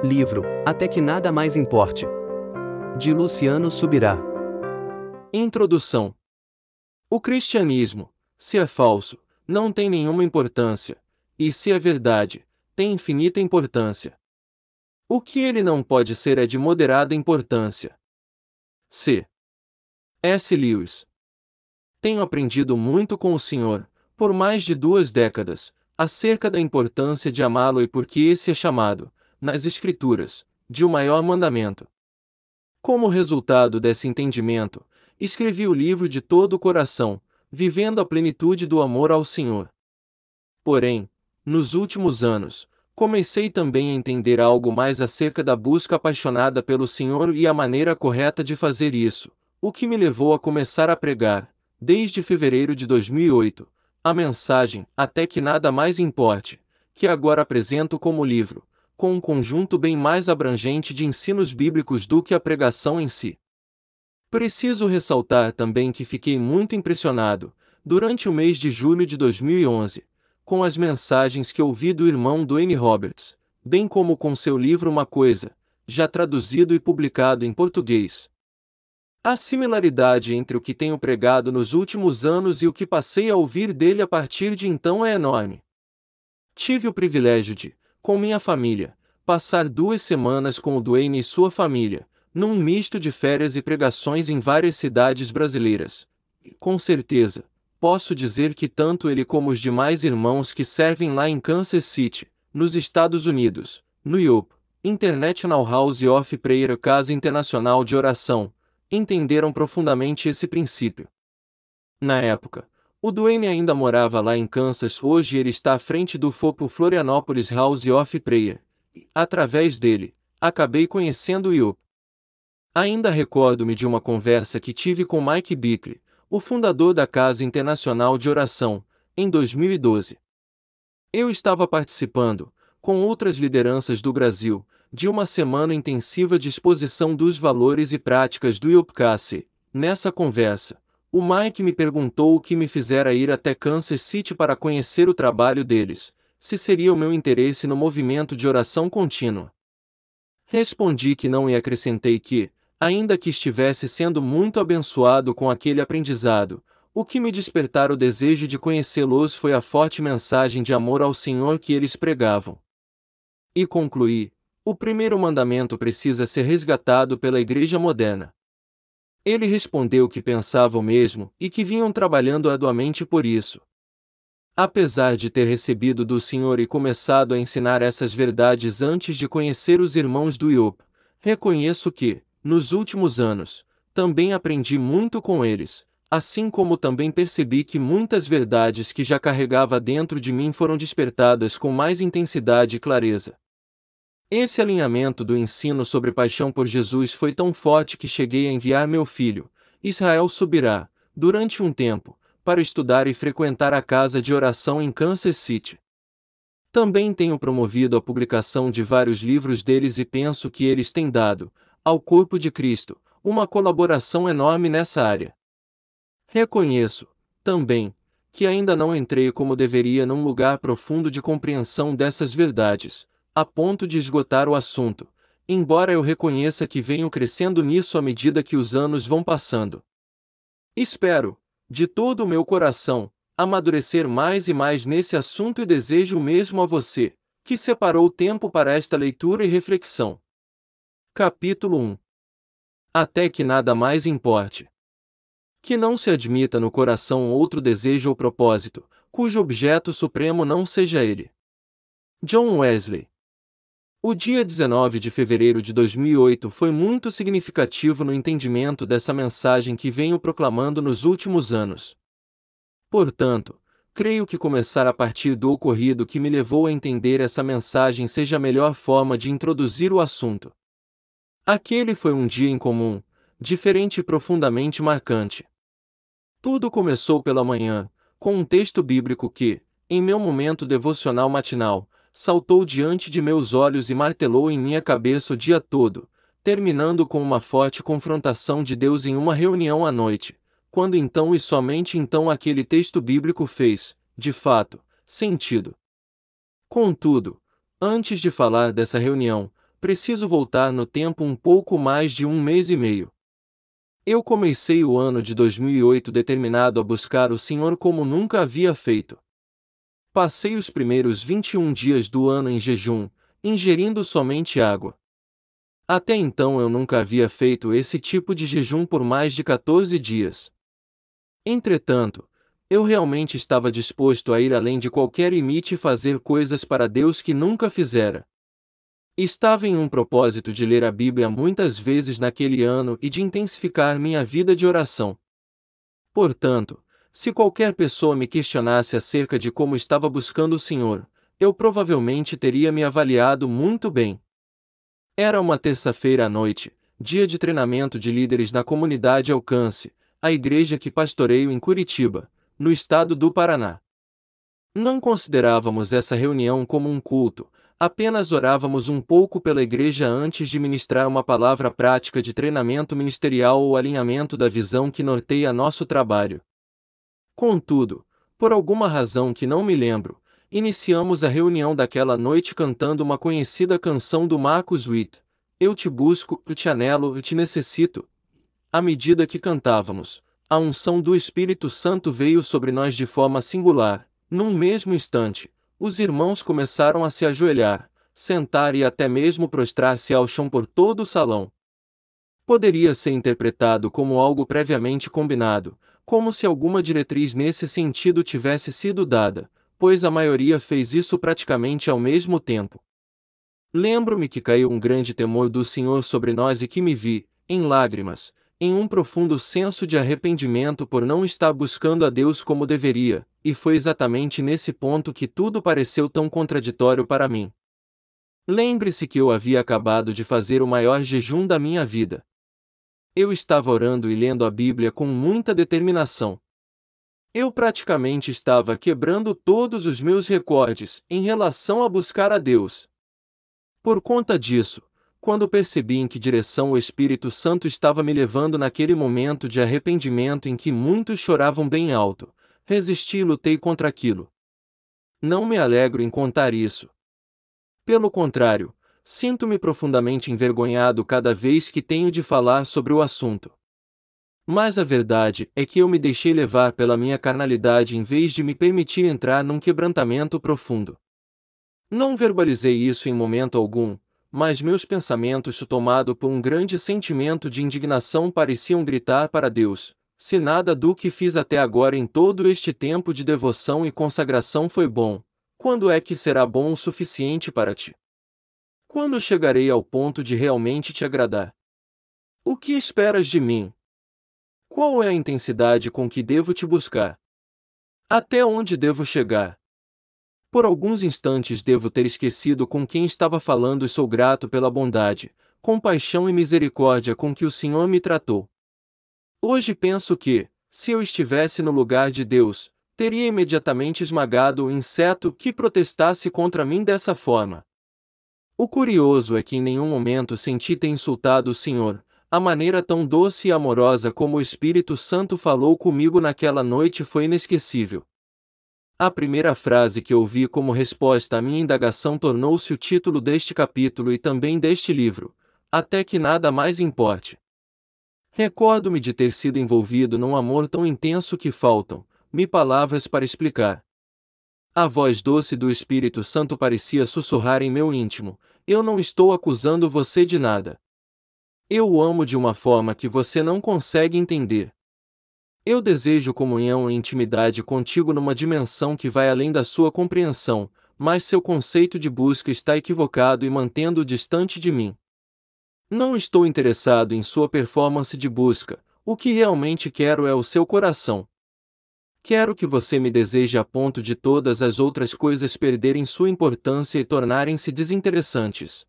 Livro, Até que Nada Mais Importe. De Luciano Subirá. Introdução. O cristianismo, se é falso, não tem nenhuma importância, e se é verdade, tem infinita importância. O que ele não pode ser é de moderada importância. C. S. Lewis. Tenho aprendido muito com o Senhor, por mais de 2 décadas, acerca da importância de amá-lo e porque esse é chamado, nas Escrituras, de o maior mandamento. Como resultado desse entendimento, escrevi o livro de todo o coração, vivendo a plenitude do amor ao Senhor. Porém, nos últimos anos, comecei também a entender algo mais acerca da busca apaixonada pelo Senhor e a maneira correta de fazer isso, o que me levou a começar a pregar, desde fevereiro de 2008, a mensagem Até que Nada Mais Importe, que agora apresento como livro, com um conjunto bem mais abrangente de ensinos bíblicos do que a pregação em si. Preciso ressaltar também que fiquei muito impressionado, durante o mês de julho de 2011, com as mensagens que ouvi do irmão Dwayne Roberts, bem como com seu livro Uma Coisa, já traduzido e publicado em português. A similaridade entre o que tenho pregado nos últimos anos e o que passei a ouvir dele a partir de então é enorme. Tive o privilégio de, com minha família, passar 2 semanas com o Dwayne e sua família, num misto de férias e pregações em várias cidades brasileiras. E, com certeza, posso dizer que tanto ele como os demais irmãos que servem lá em Kansas City, nos Estados Unidos, no IOP, International House of Prayer, Casa Internacional de Oração, entenderam profundamente esse princípio. Na época, o Dwayne ainda morava lá em Kansas. Hoje ele está à frente do FOPO Florianópolis House of Prayer, e, através dele, acabei conhecendo o IOP. Ainda recordo-me de uma conversa que tive com Mike Bickle, o fundador da Casa Internacional de Oração, em 2012. Eu estava participando, com outras lideranças do Brasil, de uma semana intensiva de exposição dos valores e práticas do IOPCASE. Nessa conversa, o Mike me perguntou o que me fizera ir até Kansas City para conhecer o trabalho deles, se seria o meu interesse no movimento de oração contínua. Respondi que não e acrescentei que, ainda que estivesse sendo muito abençoado com aquele aprendizado, o que me despertara o desejo de conhecê-los foi a forte mensagem de amor ao Senhor que eles pregavam. E concluí: o primeiro mandamento precisa ser resgatado pela igreja moderna. Ele respondeu que pensava o mesmo e que vinham trabalhando arduamente por isso. Apesar de ter recebido do Senhor e começado a ensinar essas verdades antes de conhecer os irmãos do IOP, reconheço que, nos últimos anos, também aprendi muito com eles, assim como também percebi que muitas verdades que já carregava dentro de mim foram despertadas com mais intensidade e clareza. Esse alinhamento do ensino sobre paixão por Jesus foi tão forte que cheguei a enviar meu filho, Israel Subirá, durante um tempo, para estudar e frequentar a casa de oração em Kansas City. Também tenho promovido a publicação de vários livros deles e penso que eles têm dado, ao corpo de Cristo, uma colaboração enorme nessa área. Reconheço, também, que ainda não entrei como deveria num lugar profundo de compreensão dessas verdades, a ponto de esgotar o assunto, embora eu reconheça que venho crescendo nisso à medida que os anos vão passando. Espero, de todo o meu coração, amadurecer mais e mais nesse assunto e desejo o mesmo a você, que separou o tempo para esta leitura e reflexão. Capítulo 1. Até que nada mais importe. Que não se admita no coração outro desejo ou propósito, cujo objeto supremo não seja ele. John Wesley. O dia 19 de fevereiro de 2008 foi muito significativo no entendimento dessa mensagem que venho proclamando nos últimos anos. Portanto, creio que começar a partir do ocorrido que me levou a entender essa mensagem seja a melhor forma de introduzir o assunto. Aquele foi um dia incomum, diferente e profundamente marcante. Tudo começou pela manhã, com um texto bíblico que, em meu momento devocional matinal, saltou diante de meus olhos e martelou em minha cabeça o dia todo, terminando com uma forte confrontação de Deus em uma reunião à noite, quando então e somente então aquele texto bíblico fez, de fato, sentido. Contudo, antes de falar dessa reunião, preciso voltar no tempo um pouco mais de 1 mês e meio. Eu comecei o ano de 2008 determinado a buscar o Senhor como nunca havia feito. Passei os primeiros 21 dias do ano em jejum, ingerindo somente água. Até então eu nunca havia feito esse tipo de jejum por mais de 14 dias. Entretanto, eu realmente estava disposto a ir além de qualquer limite e fazer coisas para Deus que nunca fizera. Estava em um propósito de ler a Bíblia muitas vezes naquele ano e de intensificar minha vida de oração. Portanto, se qualquer pessoa me questionasse acerca de como estava buscando o Senhor, eu provavelmente teria me avaliado muito bem. Era uma terça-feira à noite, dia de treinamento de líderes na comunidade Alcance, a igreja que pastoreio em Curitiba, no estado do Paraná. Não considerávamos essa reunião como um culto, apenas orávamos um pouco pela igreja antes de ministrar uma palavra prática de treinamento ministerial ou alinhamento da visão que norteia nosso trabalho. Contudo, por alguma razão que não me lembro, iniciamos a reunião daquela noite cantando uma conhecida canção do Marcos Witt, Eu te busco, eu te anelo, eu te necessito. À medida que cantávamos, a unção do Espírito Santo veio sobre nós de forma singular. Num mesmo instante, os irmãos começaram a se ajoelhar, sentar e até mesmo prostrar-se ao chão por todo o salão. Poderia ser interpretado como algo previamente combinado, como se alguma diretriz nesse sentido tivesse sido dada, pois a maioria fez isso praticamente ao mesmo tempo. Lembro-me que caiu um grande temor do Senhor sobre nós e que me vi, em lágrimas, em um profundo senso de arrependimento por não estar buscando a Deus como deveria, e foi exatamente nesse ponto que tudo pareceu tão contraditório para mim. Lembre-se que eu havia acabado de fazer o maior jejum da minha vida. Eu estava orando e lendo a Bíblia com muita determinação. Eu praticamente estava quebrando todos os meus recordes em relação a buscar a Deus. Por conta disso, quando percebi em que direção o Espírito Santo estava me levando naquele momento de arrependimento em que muitos choravam bem alto, resisti e lutei contra aquilo. Não me alegro em contar isso. Pelo contrário, sinto-me profundamente envergonhado cada vez que tenho de falar sobre o assunto. Mas a verdade é que eu me deixei levar pela minha carnalidade em vez de me permitir entrar num quebrantamento profundo. Não verbalizei isso em momento algum, mas meus pensamentos, tomados por um grande sentimento de indignação, pareciam gritar para Deus: se nada do que fiz até agora em todo este tempo de devoção e consagração foi bom, quando é que será bom o suficiente para ti? Quando chegarei ao ponto de realmente te agradar? O que esperas de mim? Qual é a intensidade com que devo te buscar? Até onde devo chegar? Por alguns instantes devo ter esquecido com quem estava falando e sou grato pela bondade, compaixão e misericórdia com que o Senhor me tratou. Hoje penso que, se eu estivesse no lugar de Deus, teria imediatamente esmagado o inseto que protestasse contra mim dessa forma. O curioso é que em nenhum momento senti ter insultado o Senhor. A maneira tão doce e amorosa como o Espírito Santo falou comigo naquela noite foi inesquecível. A primeira frase que ouvi como resposta à minha indagação tornou-se o título deste capítulo e também deste livro: Até que nada mais importe. Recordo-me de ter sido envolvido num amor tão intenso que faltam-me palavras para explicar. A voz doce do Espírito Santo parecia sussurrar em meu íntimo: eu não estou acusando você de nada. Eu o amo de uma forma que você não consegue entender. Eu desejo comunhão e intimidade contigo numa dimensão que vai além da sua compreensão, mas seu conceito de busca está equivocado e mantendo-o distante de mim. Não estou interessado em sua performance de busca, o que realmente quero é o seu coração. Quero que você me deseje a ponto de todas as outras coisas perderem sua importância e tornarem-se desinteressantes.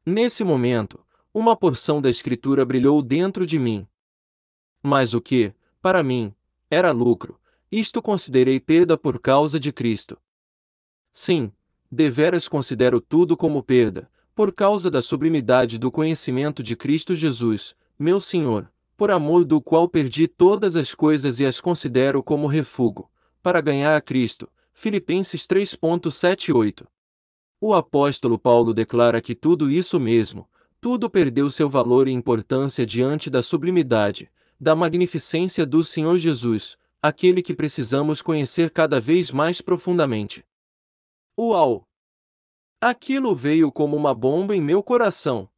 Nesse momento, uma porção da Escritura brilhou dentro de mim. Mas o que, para mim, era lucro, isto considerei perda por causa de Cristo. Sim, deveras considero tudo como perda, por causa da sublimidade do conhecimento de Cristo Jesus, meu Senhor, por amor do qual perdi todas as coisas e as considero como refúgio, para ganhar a Cristo. Filipenses 3:7-8. O apóstolo Paulo declara que tudo isso mesmo, tudo perdeu seu valor e importância diante da sublimidade, da magnificência do Senhor Jesus, aquele que precisamos conhecer cada vez mais profundamente. Uau! Aquilo veio como uma bomba em meu coração.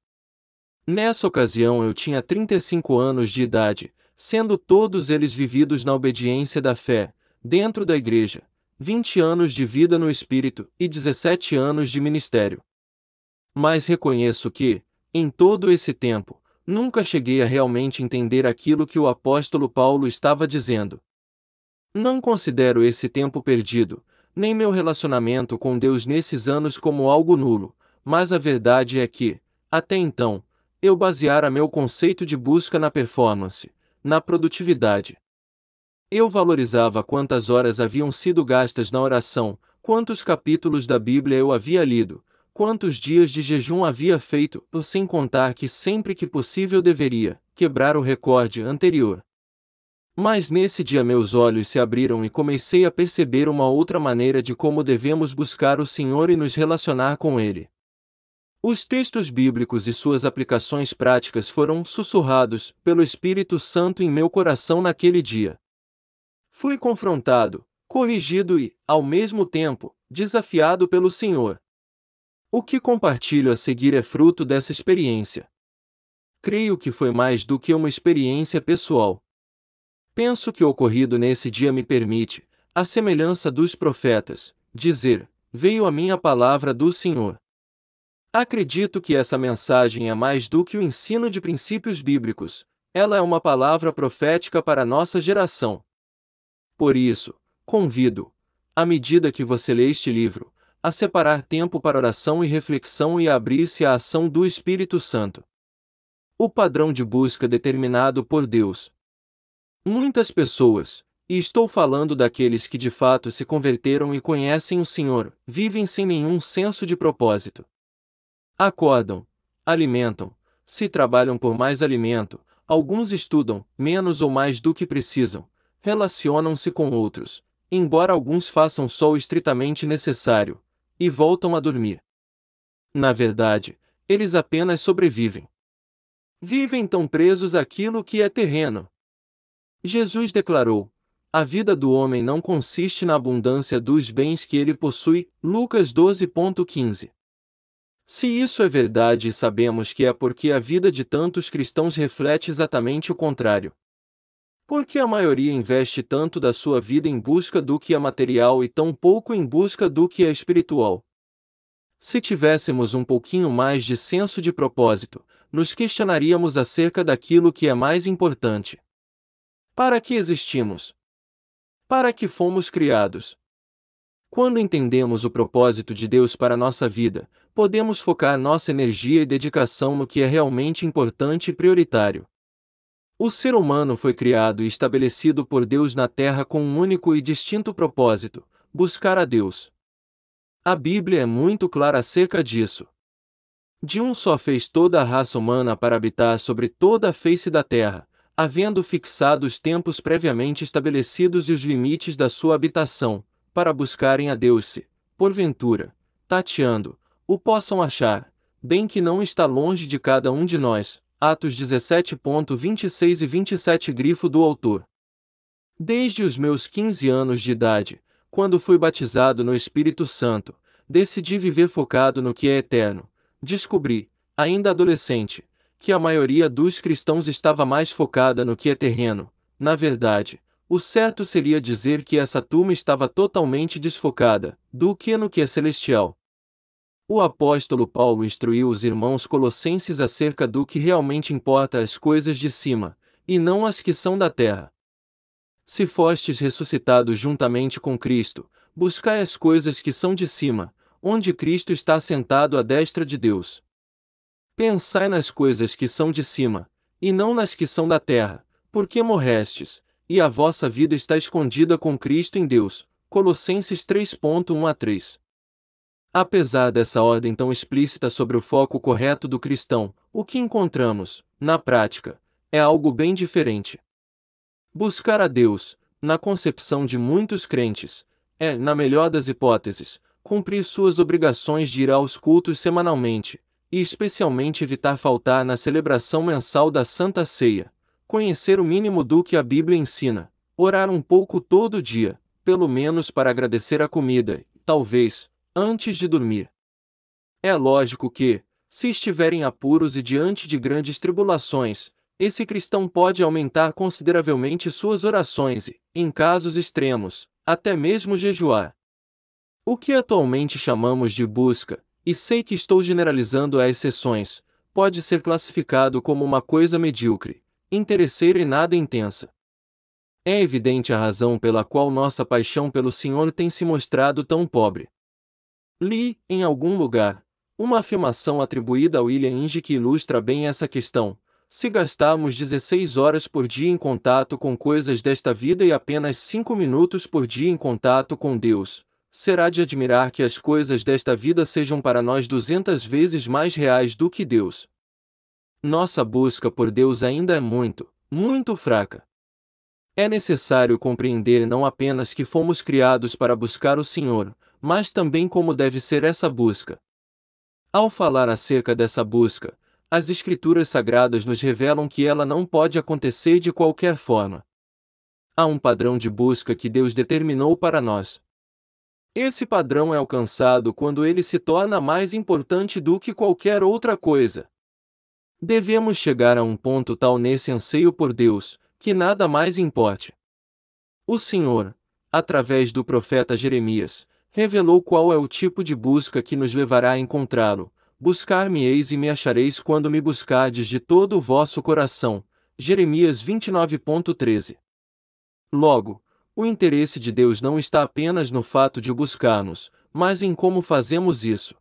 Nessa ocasião eu tinha 35 anos de idade, sendo todos eles vividos na obediência da fé, dentro da igreja, 20 anos de vida no Espírito e 17 anos de ministério. Mas reconheço que, em todo esse tempo, nunca cheguei a realmente entender aquilo que o apóstolo Paulo estava dizendo. Não considero esse tempo perdido, nem meu relacionamento com Deus nesses anos como algo nulo, mas a verdade é que, até então, eu baseara meu conceito de busca na performance, na produtividade. Eu valorizava quantas horas haviam sido gastas na oração, quantos capítulos da Bíblia eu havia lido, quantos dias de jejum havia feito, sem contar que sempre que possível deveria quebrar o recorde anterior. Mas nesse dia meus olhos se abriram e comecei a perceber uma outra maneira de como devemos buscar o Senhor e nos relacionar com Ele. Os textos bíblicos e suas aplicações práticas foram sussurrados pelo Espírito Santo em meu coração naquele dia. Fui confrontado, corrigido e, ao mesmo tempo, desafiado pelo Senhor. O que compartilho a seguir é fruto dessa experiência. Creio que foi mais do que uma experiência pessoal. Penso que o ocorrido nesse dia me permite, à semelhança dos profetas, dizer: veio a mim a palavra do Senhor. Acredito que essa mensagem é mais do que o ensino de princípios bíblicos, ela é uma palavra profética para a nossa geração. Por isso, convido, à medida que você lê este livro, a separar tempo para oração e reflexão e a abrir-se à ação do Espírito Santo. O padrão de busca determinado por Deus. Muitas pessoas, e estou falando daqueles que de fato se converteram e conhecem o Senhor, vivem sem nenhum senso de propósito. Acordam, alimentam, se trabalham por mais alimento, alguns estudam, menos ou mais do que precisam, relacionam-se com outros, embora alguns façam só o estritamente necessário, e voltam a dormir. Na verdade, eles apenas sobrevivem. Vivem tão presos àquilo que é terreno. Jesus declarou: a vida do homem não consiste na abundância dos bens que ele possui, Lucas 12,15. Se isso é verdade e sabemos que é porque a vida de tantos cristãos reflete exatamente o contrário. Por que a maioria investe tanto da sua vida em busca do que é material e tão pouco em busca do que é espiritual? Se tivéssemos um pouquinho mais de senso de propósito, nos questionaríamos acerca daquilo que é mais importante. Para que existimos? Para que fomos criados? Quando entendemos o propósito de Deus para nossa vida, podemos focar nossa energia e dedicação no que é realmente importante e prioritário. O ser humano foi criado e estabelecido por Deus na Terra com um único e distinto propósito: buscar a Deus. A Bíblia é muito clara acerca disso. De um só fez toda a raça humana para habitar sobre toda a face da terra, havendo fixado os tempos previamente estabelecidos e os limites da sua habitação, para buscarem a Deus se, porventura, tateando, o possam achar, bem que não está longe de cada um de nós. Atos 17,26 e 27 grifo do autor. Desde os meus 15 anos de idade, quando fui batizado no Espírito Santo, decidi viver focado no que é eterno. Descobri, ainda adolescente, que a maioria dos cristãos estava mais focada no que é terreno. Na verdade, o certo seria dizer que essa turma estava totalmente desfocada do que no que é celestial. O apóstolo Paulo instruiu os irmãos colossenses acerca do que realmente importa as coisas de cima, e não as que são da terra. Se fostes ressuscitados juntamente com Cristo, buscai as coisas que são de cima, onde Cristo está assentado à destra de Deus. Pensai nas coisas que são de cima, e não nas que são da terra, porque morrestes, e a vossa vida está escondida com Cristo em Deus. Colossenses 3,1-3. Apesar dessa ordem tão explícita sobre o foco correto do cristão, o que encontramos, na prática, é algo bem diferente. Buscar a Deus, na concepção de muitos crentes, é, na melhor das hipóteses, cumprir suas obrigações de ir aos cultos semanalmente, e especialmente evitar faltar na celebração mensal da Santa Ceia, conhecer o mínimo do que a Bíblia ensina, orar um pouco todo dia, pelo menos para agradecer a comida, talvez, antes de dormir. É lógico que, se estiver em apuros e diante de grandes tribulações, esse cristão pode aumentar consideravelmente suas orações e, em casos extremos, até mesmo jejuar. O que atualmente chamamos de busca, e sei que estou generalizando a exceções, pode ser classificado como uma coisa medíocre, interesseira e nada intensa. É evidente a razão pela qual nossa paixão pelo Senhor tem se mostrado tão pobre. Li, em algum lugar, uma afirmação atribuída a William Inge que ilustra bem essa questão. Se gastarmos 16 horas por dia em contato com coisas desta vida e apenas 5 minutos por dia em contato com Deus, será de admirar que as coisas desta vida sejam para nós 200 vezes mais reais do que Deus. Nossa busca por Deus ainda é muito, muito fraca. É necessário compreender não apenas que fomos criados para buscar o Senhor, mas também como deve ser essa busca. Ao falar acerca dessa busca, as Escrituras Sagradas nos revelam que ela não pode acontecer de qualquer forma. Há um padrão de busca que Deus determinou para nós. Esse padrão é alcançado quando ele se torna mais importante do que qualquer outra coisa. Devemos chegar a um ponto tal nesse anseio por Deus, que nada mais importe. O Senhor, através do profeta Jeremias, revelou qual é o tipo de busca que nos levará a encontrá-lo. Buscar-me-eis e me achareis quando me buscardes de todo o vosso coração. Jeremias 29:13. Logo, o interesse de Deus não está apenas no fato de o buscarmos, mas em como fazemos isso.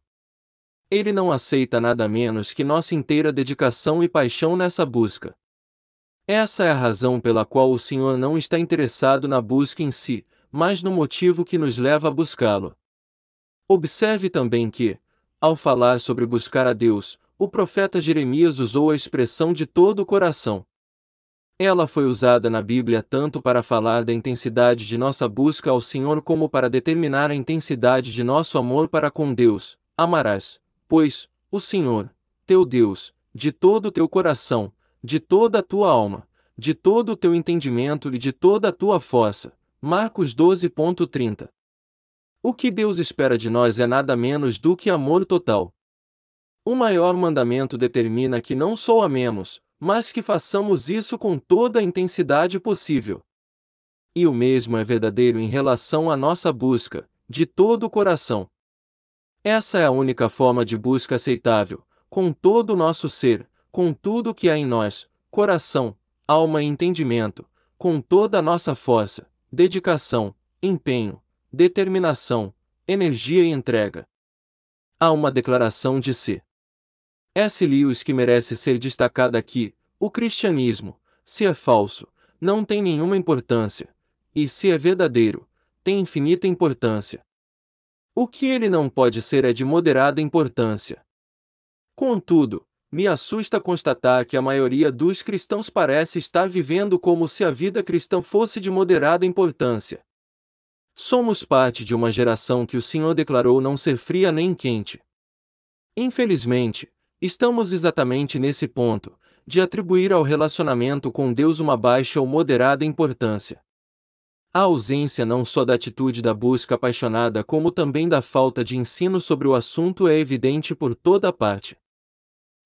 Ele não aceita nada menos que nossa inteira dedicação e paixão nessa busca. Essa é a razão pela qual o Senhor não está interessado na busca em si, mas no motivo que nos leva a buscá-lo. Observe também que, ao falar sobre buscar a Deus, o profeta Jeremias usou a expressão de todo o coração. Ela foi usada na Bíblia tanto para falar da intensidade de nossa busca ao Senhor como para determinar a intensidade de nosso amor para com Deus. Amarás, pois, o Senhor, teu Deus, de todo o teu coração, de toda a tua alma, de todo o teu entendimento e de toda a tua força. Marcos 12:30. O que Deus espera de nós é nada menos do que amor total. O maior mandamento determina que não só amemos, mas que façamos isso com toda a intensidade possível. E o mesmo é verdadeiro em relação à nossa busca, de todo o coração. Essa é a única forma de busca aceitável, com todo o nosso ser, com tudo o que há em nós, coração, alma e entendimento, com toda a nossa força, dedicação, empenho, determinação, energia e entrega. Há uma declaração de C. S. Lewis que merece ser destacada aqui: o cristianismo, se é falso, não tem nenhuma importância, e se é verdadeiro, tem infinita importância. O que ele não pode ser é de moderada importância. Contudo, me assusta constatar que a maioria dos cristãos parece estar vivendo como se a vida cristã fosse de moderada importância. Somos parte de uma geração que o Senhor declarou não ser fria nem quente. Infelizmente, estamos exatamente nesse ponto, de atribuir ao relacionamento com Deus uma baixa ou moderada importância. A ausência não só da atitude da busca apaixonada como também da falta de ensino sobre o assunto é evidente por toda parte.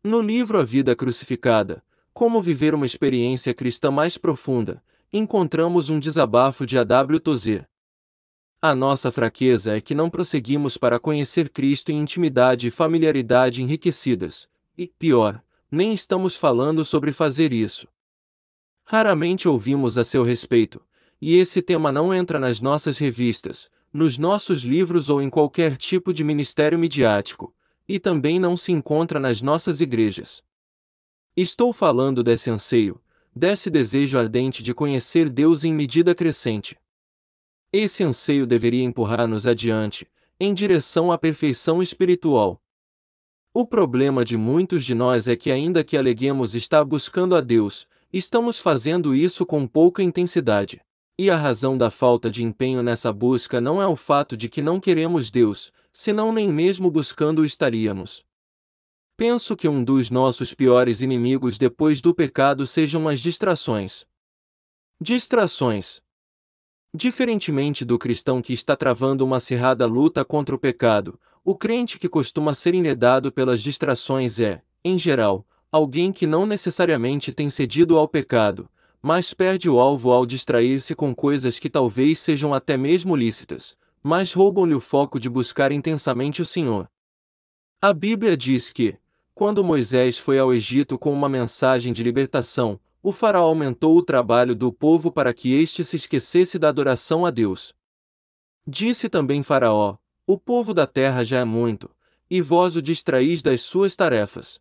No livro A Vida Crucificada, Como Viver uma Experiência Cristã Mais Profunda, encontramos um desabafo de A.W. Tozer. A nossa fraqueza é que não prosseguimos para conhecer Cristo em intimidade e familiaridade enriquecidas, e, pior, nem estamos falando sobre fazer isso. Raramente ouvimos a seu respeito, e esse tema não entra nas nossas revistas, nos nossos livros ou em qualquer tipo de ministério midiático, e também não se encontra nas nossas igrejas. Estou falando desse anseio, desse desejo ardente de conhecer Deus em medida crescente. Esse anseio deveria empurrar-nos adiante, em direção à perfeição espiritual. O problema de muitos de nós é que, ainda que aleguemos estar buscando a Deus, estamos fazendo isso com pouca intensidade. E a razão da falta de empenho nessa busca não é o fato de que não queremos Deus, senão nem mesmo buscando estaríamos. Penso que um dos nossos piores inimigos depois do pecado sejam as distrações. Distrações. Diferentemente do cristão que está travando uma acirrada luta contra o pecado, o crente que costuma ser enredado pelas distrações é, em geral, alguém que não necessariamente tem cedido ao pecado, mas perde o alvo ao distrair-se com coisas que talvez sejam até mesmo lícitas, mas roubam-lhe o foco de buscar intensamente o Senhor. A Bíblia diz que, quando Moisés foi ao Egito com uma mensagem de libertação, o faraó aumentou o trabalho do povo para que este se esquecesse da adoração a Deus. Disse também Faraó: o povo da terra já é muito, e vós o distraís das suas tarefas.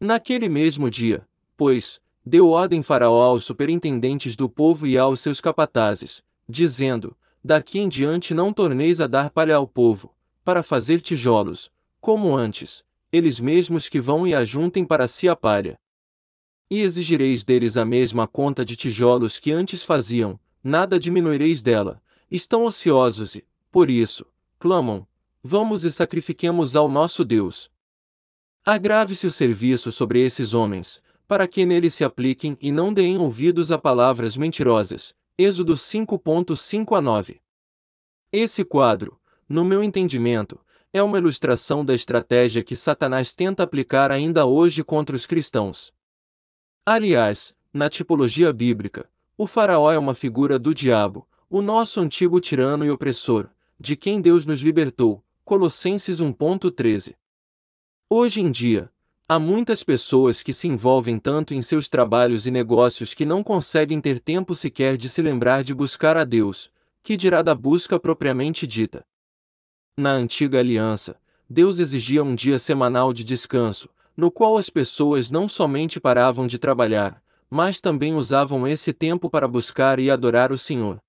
Naquele mesmo dia, pois, deu ordem Faraó aos superintendentes do povo e aos seus capatazes, dizendo: daqui em diante não torneis a dar palha ao povo, para fazer tijolos, como antes, eles mesmos que vão e ajuntem para si a palha. E exigireis deles a mesma conta de tijolos que antes faziam, nada diminuireis dela. Estão ociosos e, por isso, clamam: vamos e sacrifiquemos ao nosso Deus. Agrave-se o serviço sobre esses homens, para que neles se apliquem e não deem ouvidos a palavras mentirosas. Êxodo 5:5-9. Esse quadro, no meu entendimento, é uma ilustração da estratégia que Satanás tenta aplicar ainda hoje contra os cristãos. Aliás, na tipologia bíblica, o faraó é uma figura do diabo, o nosso antigo tirano e opressor, de quem Deus nos libertou. Colossenses 1:13. Hoje em dia, há muitas pessoas que se envolvem tanto em seus trabalhos e negócios que não conseguem ter tempo sequer de se lembrar de buscar a Deus, que dirá da busca propriamente dita. Na antiga aliança, Deus exigia um dia semanal de descanso, no qual as pessoas não somente paravam de trabalhar, mas também usavam esse tempo para buscar e adorar o Senhor.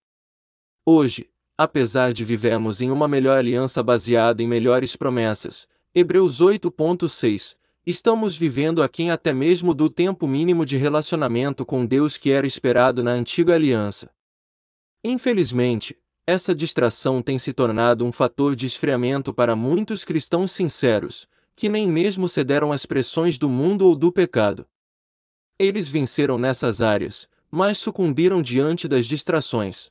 Hoje, apesar de vivermos em uma melhor aliança baseada em melhores promessas, Hebreus 8:6, estamos vivendo aquém até mesmo do tempo mínimo de relacionamento com Deus que era esperado na antiga aliança. Infelizmente, essa distração tem se tornado um fator de esfriamento para muitos cristãos sinceros, que nem mesmo cederam às pressões do mundo ou do pecado. Eles venceram nessas áreas, mas sucumbiram diante das distrações.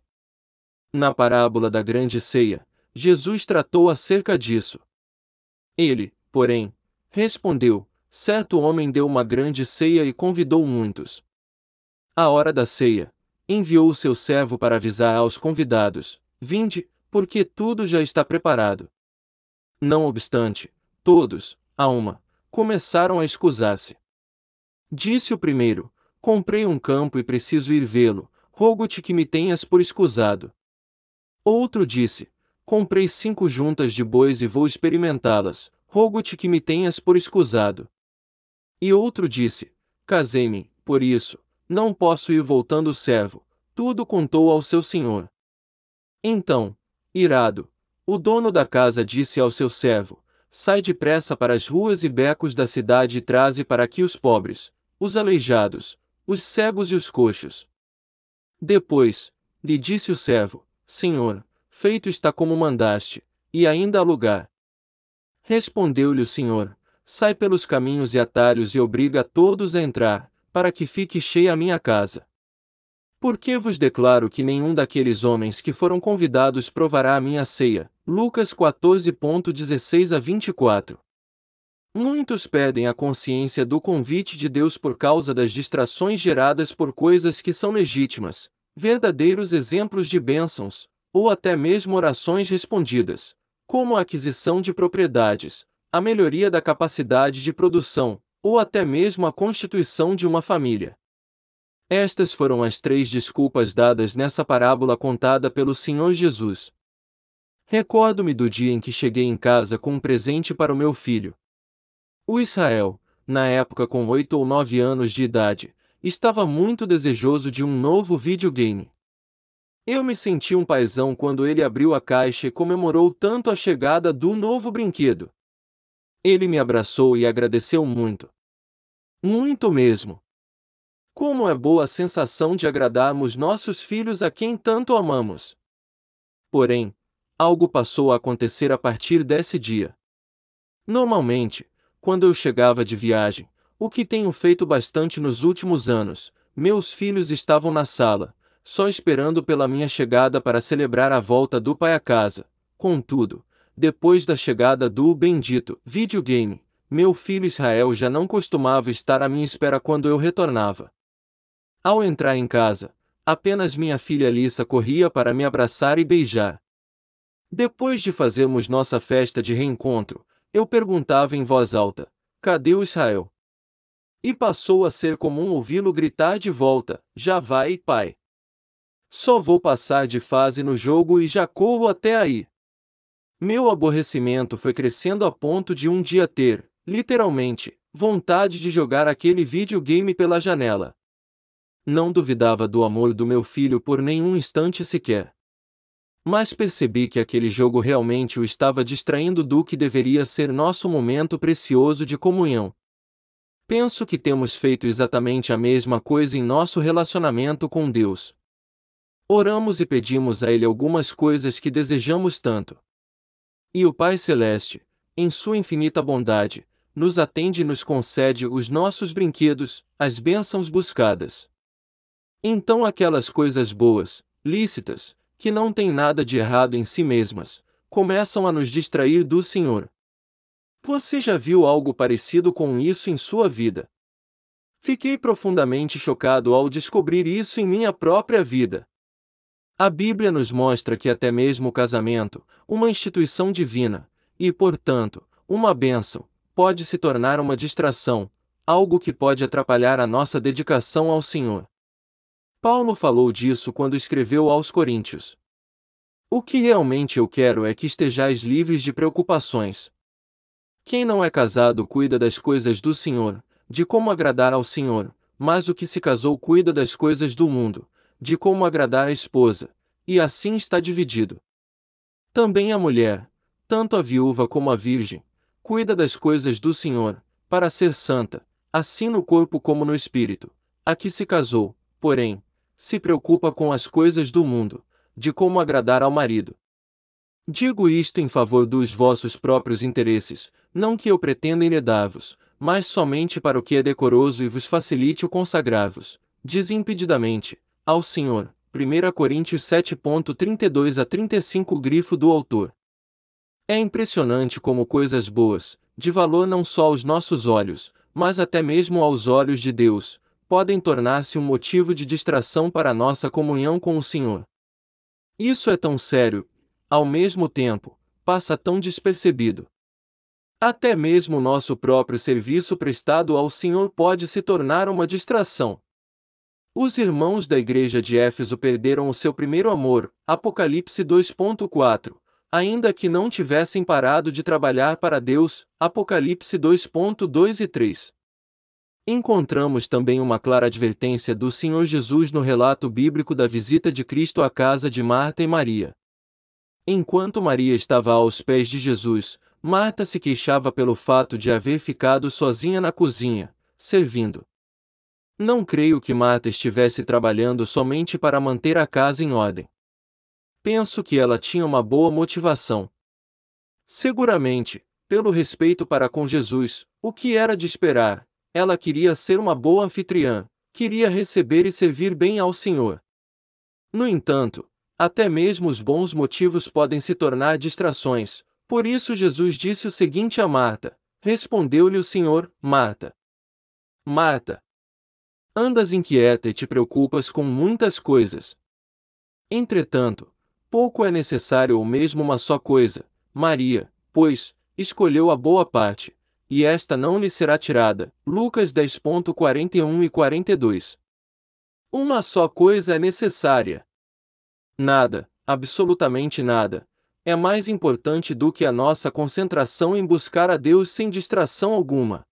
Na parábola da grande ceia, Jesus tratou acerca disso. Ele, porém, respondeu: certo homem deu uma grande ceia e convidou muitos. À hora da ceia, enviou o seu servo para avisar aos convidados: vinde, porque tudo já está preparado. Não obstante, todos, a uma, começaram a escusar-se. Disse o primeiro: comprei um campo e preciso ir vê-lo, rogo-te que me tenhas por escusado. Outro disse: comprei 5 juntas de bois e vou experimentá-las, rogo-te que me tenhas por escusado. E outro disse: casei-me, por isso, não posso ir. Voltando o servo, tudo contou ao seu senhor. Então, irado, o dono da casa disse ao seu servo: sai depressa para as ruas e becos da cidade e traze para aqui os pobres, os aleijados, os cegos e os coxos. Depois, lhe disse o servo: Senhor, feito está como mandaste, e ainda há lugar. Respondeu-lhe o Senhor: sai pelos caminhos e atalhos e obriga a todos a entrar, para que fique cheia a minha casa. Porque vos declaro que nenhum daqueles homens que foram convidados provará a minha ceia. Lucas 14:16-24. Muitos perdem a consciência do convite de Deus por causa das distrações geradas por coisas que são legítimas, verdadeiros exemplos de bênçãos, ou até mesmo orações respondidas, como a aquisição de propriedades, a melhoria da capacidade de produção, ou até mesmo a constituição de uma família. Estas foram as 3 desculpas dadas nessa parábola contada pelo Senhor Jesus. Recordo-me do dia em que cheguei em casa com um presente para o meu filho. O Israel, na época com 8 ou 9 anos de idade, estava muito desejoso de um novo videogame. Eu me senti um paizão quando ele abriu a caixa e comemorou tanto a chegada do novo brinquedo. Ele me abraçou e agradeceu muito. Muito mesmo. Como é boa a sensação de agradarmos nossos filhos a quem tanto amamos. Porém, algo passou a acontecer a partir desse dia. Normalmente, quando eu chegava de viagem, o que tenho feito bastante nos últimos anos, meus filhos estavam na sala, só esperando pela minha chegada para celebrar a volta do pai a casa. Contudo, depois da chegada do bendito videogame, meu filho Israel já não costumava estar à minha espera quando eu retornava. Ao entrar em casa, apenas minha filha Alissa corria para me abraçar e beijar. Depois de fazermos nossa festa de reencontro, eu perguntava em voz alta: cadê o Israel? E passou a ser comum ouvi-lo gritar de volta: já vai, pai. Só vou passar de fase no jogo e já corro até aí. Meu aborrecimento foi crescendo a ponto de um dia ter, literalmente, vontade de jogar aquele videogame pela janela. Não duvidava do amor do meu filho por nenhum instante sequer. Mas percebi que aquele jogo realmente o estava distraindo do que deveria ser nosso momento precioso de comunhão. Penso que temos feito exatamente a mesma coisa em nosso relacionamento com Deus. Oramos e pedimos a Ele algumas coisas que desejamos tanto. E o Pai Celeste, em sua infinita bondade, nos atende e nos concede os nossos brinquedos, as bênçãos buscadas. Então aquelas coisas boas, lícitas, que não têm nada de errado em si mesmas, começam a nos distrair do Senhor. Você já viu algo parecido com isso em sua vida? Fiquei profundamente chocado ao descobrir isso em minha própria vida. A Bíblia nos mostra que até mesmo o casamento, uma instituição divina, e, portanto, uma bênção, pode se tornar uma distração, algo que pode atrapalhar a nossa dedicação ao Senhor. Paulo falou disso quando escreveu aos Coríntios. O que realmente eu quero é que estejais livres de preocupações. Quem não é casado cuida das coisas do Senhor, de como agradar ao Senhor, mas o que se casou cuida das coisas do mundo, de como agradar a esposa, e assim está dividido. Também a mulher, tanto a viúva como a virgem, cuida das coisas do Senhor, para ser santa, assim no corpo como no espírito. A que se casou, porém, se preocupa com as coisas do mundo, de como agradar ao marido. Digo isto em favor dos vossos próprios interesses, não que eu pretenda enredar-vos, mas somente para o que é decoroso e vos facilite o consagrar-vos, desimpedidamente, ao Senhor. 1 Coríntios 7:32 a 35 grifo do autor. É impressionante como coisas boas, de valor não só aos nossos olhos, mas até mesmo aos olhos de Deus, podem tornar-se um motivo de distração para a nossa comunhão com o Senhor. Isso é tão sério, ao mesmo tempo, passa tão despercebido. Até mesmo o nosso próprio serviço prestado ao Senhor pode se tornar uma distração. Os irmãos da igreja de Éfeso perderam o seu primeiro amor, Apocalipse 2.4, ainda que não tivessem parado de trabalhar para Deus, Apocalipse 2.2 e 3. Encontramos também uma clara advertência do Senhor Jesus no relato bíblico da visita de Cristo à casa de Marta e Maria. Enquanto Maria estava aos pés de Jesus, Marta se queixava pelo fato de haver ficado sozinha na cozinha, servindo. Não creio que Marta estivesse trabalhando somente para manter a casa em ordem. Penso que ela tinha uma boa motivação. Seguramente, pelo respeito para com Jesus, o que era de esperar, ela queria ser uma boa anfitriã, queria receber e servir bem ao Senhor. No entanto, até mesmo os bons motivos podem se tornar distrações, por isso Jesus disse o seguinte a Marta: respondeu-lhe o Senhor: Marta, Marta, andas inquieta e te preocupas com muitas coisas. Entretanto, pouco é necessário ou mesmo uma só coisa. Maria, pois, escolheu a boa parte, e esta não lhe será tirada. Lucas 10.41 e 42. Uma só coisa é necessária. Nada, absolutamente nada, é mais importante do que a nossa concentração em buscar a Deus sem distração alguma.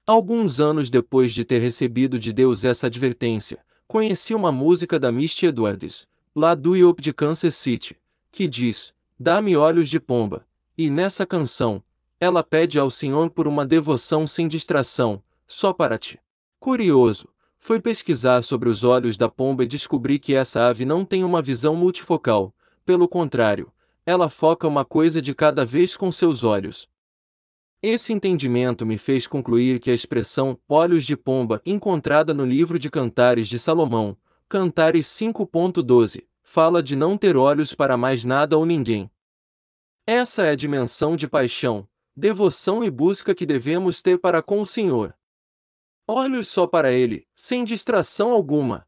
Alguns anos depois de ter recebido de Deus essa advertência, conheci uma música da Misty Edwards, lá do IOP de Kansas City, que diz: dá-me olhos de pomba, e nessa canção, ela pede ao Senhor por uma devoção sem distração, só para ti. Curioso, fui pesquisar sobre os olhos da pomba e descobri que essa ave não tem uma visão multifocal, pelo contrário, ela foca uma coisa de cada vez com seus olhos. Esse entendimento me fez concluir que a expressão olhos de pomba encontrada no livro de Cantares de Salomão, Cantares 5.12, fala de não ter olhos para mais nada ou ninguém. Essa é a dimensão de paixão, devoção e busca que devemos ter para com o Senhor. Olhos só para Ele, sem distração alguma.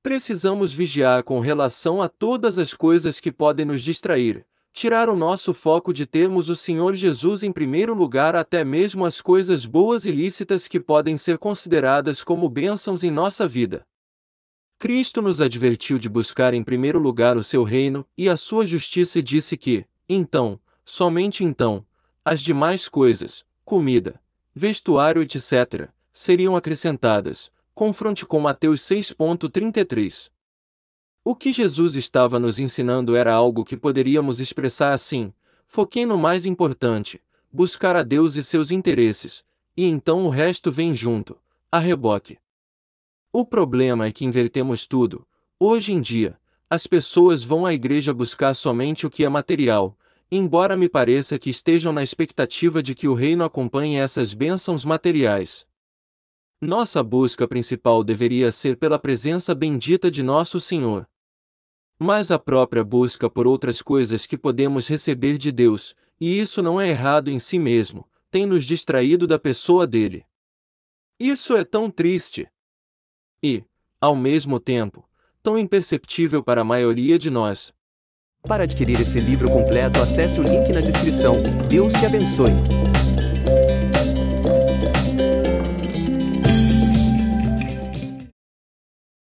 Precisamos vigiar com relação a todas as coisas que podem nos distrair, tirar o nosso foco de termos o Senhor Jesus em primeiro lugar, até mesmo as coisas boas e lícitas que podem ser consideradas como bênçãos em nossa vida. Cristo nos advertiu de buscar em primeiro lugar o seu reino e a sua justiça e disse que, então, somente então, as demais coisas, comida, vestuário etc., seriam acrescentadas. Confronte com Mateus 6.33. O que Jesus estava nos ensinando era algo que poderíamos expressar assim: foquem no mais importante, buscar a Deus e seus interesses, e então o resto vem junto, a reboque. O problema é que invertemos tudo. Hoje em dia, as pessoas vão à igreja buscar somente o que é material, embora me pareça que estejam na expectativa de que o reino acompanhe essas bênçãos materiais. Nossa busca principal deveria ser pela presença bendita de nosso Senhor. Mas a própria busca por outras coisas que podemos receber de Deus, e isso não é errado em si mesmo, tem nos distraído da pessoa dele. Isso é tão triste. E, ao mesmo tempo, tão imperceptível para a maioria de nós. Para adquirir esse livro completo, acesse o link na descrição. Deus te abençoe.